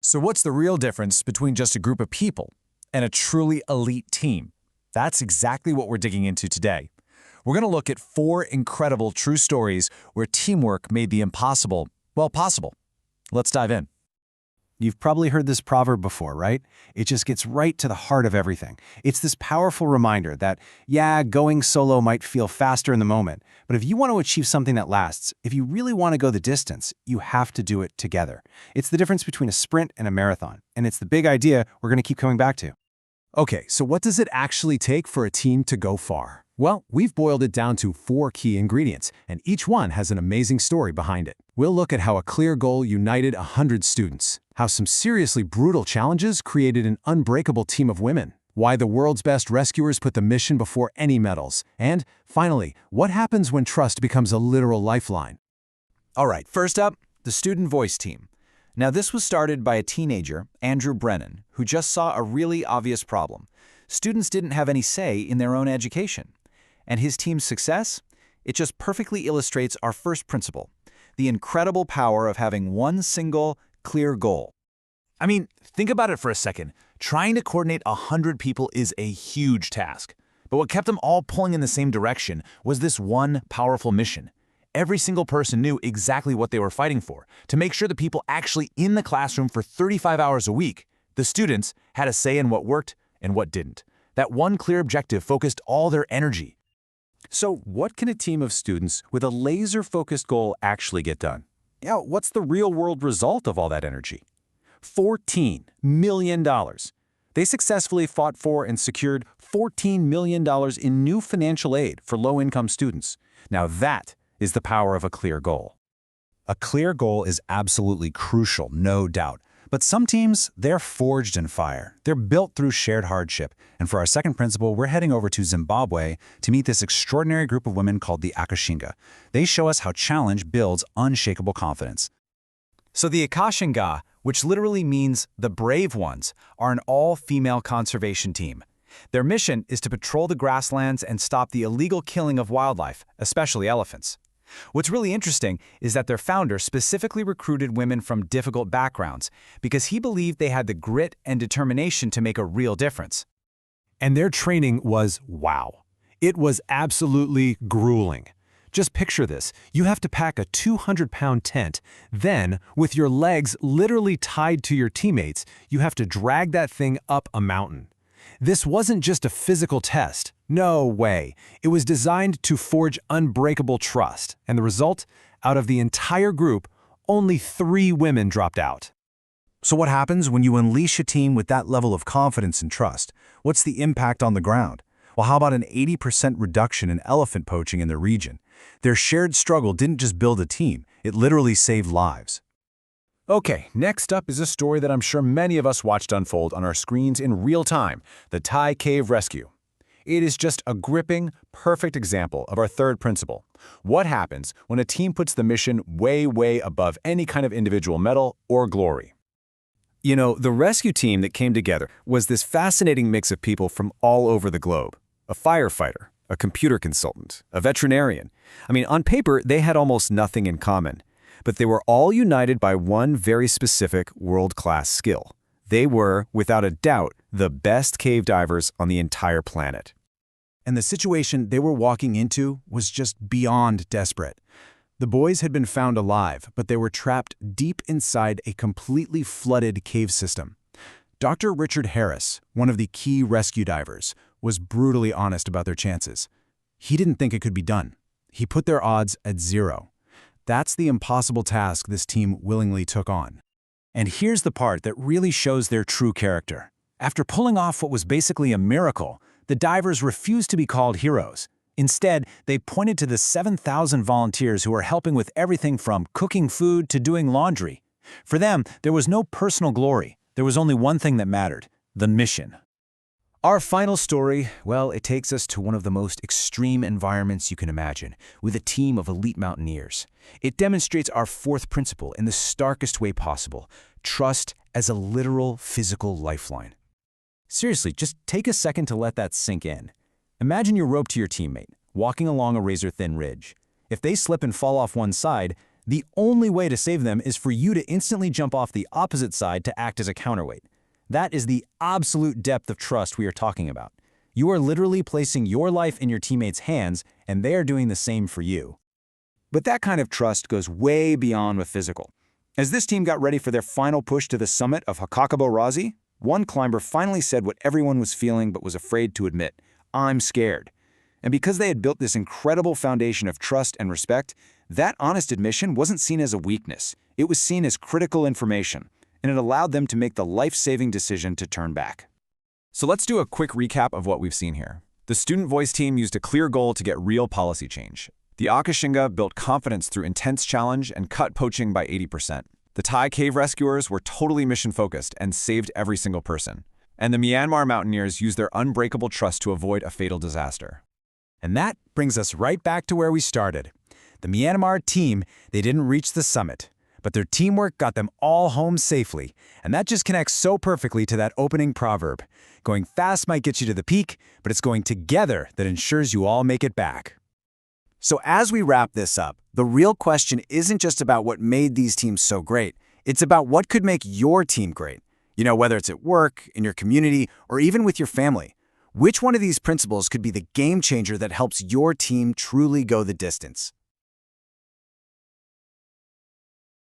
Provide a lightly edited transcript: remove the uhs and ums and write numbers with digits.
So what's the real difference between just a group of people and a truly elite team? That's exactly what we're digging into today. We're going to look at 4 incredible true stories where teamwork made the impossible, well, possible. Let's dive in. You've probably heard this proverb before, right? It just gets right to the heart of everything. It's this powerful reminder that, yeah, going solo might feel faster in the moment, but if you want to achieve something that lasts, if you really want to go the distance, you have to do it together. It's the difference between a sprint and a marathon, and it's the big idea we're going to keep coming back to. Okay, so what does it actually take for a team to go far? Well, we've boiled it down to 4 key ingredients, and each one has an amazing story behind it. We'll look at how a clear goal united 100 students, how some seriously brutal challenges created an unbreakable team of women, why the world's best rescuers put the mission before any medals, and, finally, what happens when trust becomes a literal lifeline. All right, first up, the Student Voice Team. Now, this was started by a teenager, Andrew Brennan, who just saw a really obvious problem. Students didn't have any say in their own education. And his team's success? It just perfectly illustrates our first principle, the incredible power of having one single, clear goal. I mean, think about it for a second. Trying to coordinate 100 people is a huge task. But what kept them all pulling in the same direction was this one powerful mission. Every single person knew exactly what they were fighting for, to make sure the people actually in the classroom for 35 hours a week, the students, had a say in what worked and what didn't. That one clear objective focused all their energy. So what can a team of students with a laser-focused goal actually get done? Yeah, what's the real-world result of all that energy? $14 million. They successfully fought for and secured $14 million in new financial aid for low-income students. Now that is the power of a clear goal. A clear goal is absolutely crucial, no doubt. But some teams, they're forged in fire. They're built through shared hardship. And for our second principle, we're heading over to Zimbabwe to meet this extraordinary group of women called the Akashinga. They show us how challenge builds unshakable confidence. So the Akashinga, which literally means the brave ones, are an all-female conservation team. Their mission is to patrol the grasslands and stop the illegal killing of wildlife, especially elephants. What's really interesting is that their founder specifically recruited women from difficult backgrounds because he believed they had the grit and determination to make a real difference. And their training was wow. It was absolutely grueling. Just picture this. You have to pack a 200-pound tent. Then, with your legs literally tied to your teammates, you have to drag that thing up a mountain. This wasn't just a physical test. No way. It was designed to forge unbreakable trust. And the result? Out of the entire group, only 3 women dropped out. So what happens when you unleash a team with that level of confidence and trust? What's the impact on the ground? Well, how about an 80% reduction in elephant poaching in the region? Their shared struggle didn't just build a team, it literally saved lives. Okay, next up is a story that I'm sure many of us watched unfold on our screens in real time, the Thai Cave Rescue. It is just a gripping, perfect example of our third principle. What happens when a team puts the mission way, way above any kind of individual medal or glory? You know, the rescue team that came together was this fascinating mix of people from all over the globe. A firefighter, a computer consultant, a veterinarian. I mean, on paper, they had almost nothing in common. But they were all united by one very specific world-class skill. They were, without a doubt, the best cave divers on the entire planet. And the situation they were walking into was just beyond desperate. The boys had been found alive, but they were trapped deep inside a completely flooded cave system. Dr. Richard Harris, one of the key rescue divers, was brutally honest about their chances. He didn't think it could be done. He put their odds at 0. That's the impossible task this team willingly took on. And here's the part that really shows their true character. After pulling off what was basically a miracle, the divers refused to be called heroes. Instead, they pointed to the 7,000 volunteers who were helping with everything from cooking food to doing laundry. For them, there was no personal glory. There was only one thing that mattered: the mission. Our final story, well, it takes us to one of the most extreme environments you can imagine, with a team of elite mountaineers. It demonstrates our fourth principle in the starkest way possible: trust as a literal physical lifeline. Seriously, just take a second to let that sink in. Imagine you're roped to your teammate, walking along a razor-thin ridge. If they slip and fall off one side, The only way to save them is for you to instantly jump off the opposite side to act as a counterweight. That is the absolute depth of trust we are talking about. You are literally placing your life in your teammates' hands, and they are doing the same for you. But that kind of trust goes way beyond the physical. As this team got ready for their final push to the summit of Hakakabo Razi, one climber finally said what everyone was feeling but was afraid to admit: "I'm scared." And because they had built this incredible foundation of trust and respect, that honest admission wasn't seen as a weakness. It was seen as critical information, and it allowed them to make the life-saving decision to turn back. So let's do a quick recap of what we've seen here. The Student Voice team used a clear goal to get real policy change. The Akashinga built confidence through intense challenge and cut poaching by 80%. The Thai cave rescuers were totally mission-focused and saved every single person. And the Myanmar mountaineers used their unbreakable trust to avoid a fatal disaster. And that brings us right back to where we started. The Myanmar team, they didn't reach the summit, but their teamwork got them all home safely. And that just connects so perfectly to that opening proverb. Going fast might get you to the peak, but it's going together that ensures you all make it back. So as we wrap this up, the real question isn't just about what made these teams so great. It's about what could make your team great. You know, whether it's at work, in your community, or even with your family. Which one of these principles could be the game changer that helps your team truly go the distance?